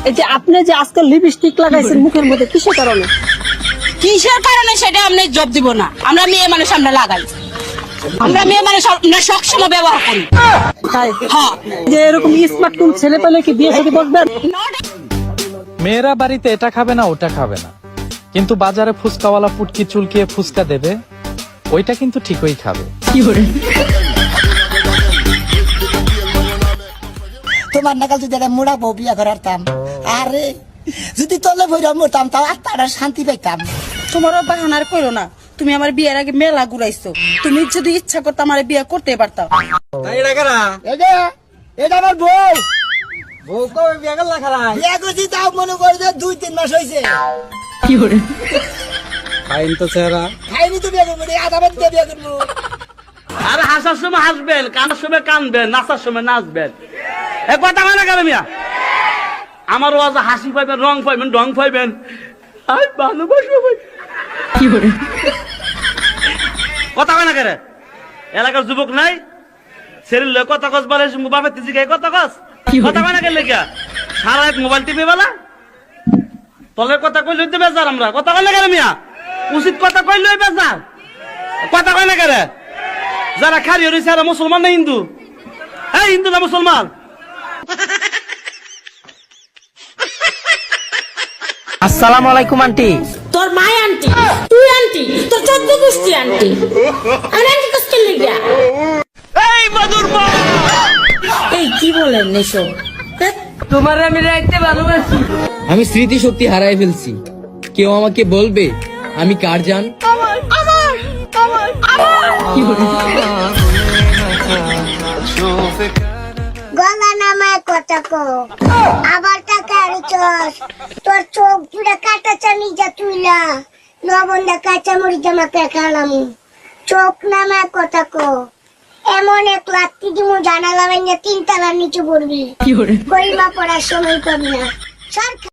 এই যে আপনি যে আজকাল লিপস্টিক লাগাইছেন মুখের মধ্যে কিসের কারণে? কিসের কারণে সেটা আমি জব দিব না। আমরা মেয়ে মানুষ আমরা লাগাই, আমরা মেয়ে মানুষ আমরা সবসময় ব্যবহার করি। তাই হ্যাঁ, যে এরকম স্মার্ট কোন ছেলে পেলে কি বিয়ে শাদী বসবেন? মেয়েরা বাড়িতে এটা খাবে না ওটা খাবে না, কিন্তু বাজারে ফুচকাওয়ালা পুটকি চুলকিয়ে ফুচকা দেবে, ওইটা কিন্তু ঠিকই খাবে। তোমার নাকাল যদি একটা মোড়া বউ বিয়া করারতাম, আরে যদি তলে ভৈরা মরতাম তাও আত্মাটা শান্তি পাইতাম। তোমারও বাহানার করো না। তুমি আমার বিয়ের আগে মেলা ঘুরাইছো। তুমি যদি ইচ্ছা করতে আমার বিয়ে করতে পারতাম। এটা আমার বউ। বউ কবে বিয়ে করলা খারাপ? বিয়া করছি তাও মনে করে যে 2-3 মাস হয়েছে। ফাইন তো চেহারা। খাইনি তো বিয়া করবো, আধা বাদ দিয়ে বিয়া করবো। আর হাসার সময় হাসবেন, কানার সময় কানবেন, নাচার সময় নাচবেন। এক কথা হয় না কেন মিয়া? আমার ওয়াজ হাসি পাইবেন, রং পাইবেন, ঢং পাইবেন, আর ভালোবাসা পাইবেন। কথা হয় না কেন? এলাকার যুবক নাই শরীর কথা কস বলে বাপের তিজি গায়ে কথা কস, কথা হয় না কেন? লেখা সারা এক মোবাইল টিপে বেলা তলের কথা কইলে হইতে বেজার। আমরা কথা কই না কেন মিয়া? উচিত কথা কইলে বেজার, কথা কই না কেন? যারা খারি রয়েছে এরা মুসলমান না হিন্দু? হ্যাঁ, হিন্দু না মুসলমান? আসসালামু আলাইকুম আন্টি। তোর মাই আন্টি, তুই আন্টি, তোর 14 গোষ্ঠী আন্টি। আর আন্টি কষ্ট লিগা। এই মধুর মা, এই কি বলেন এসব? তোমার আমি রাখতে ভালোবাসি। আমি স্মৃতি শক্তি হারাই ফেলছি। কেউ আমাকে বলবে আমি কার জান? গলা নামায় কথা কো, আবার টাকা আনিছস, তোর চোখ দুটা কাটা চানি যা তুইলা, লবণটা কাঁচা মরিচ আমাকে খালাম। চোখ নামায় কথা কো, এমন এক লাত্তি দিমু জানালা ভেঙে 3 তলার নিচে পড়বি, কইমা পড়ার সময় পাবি না।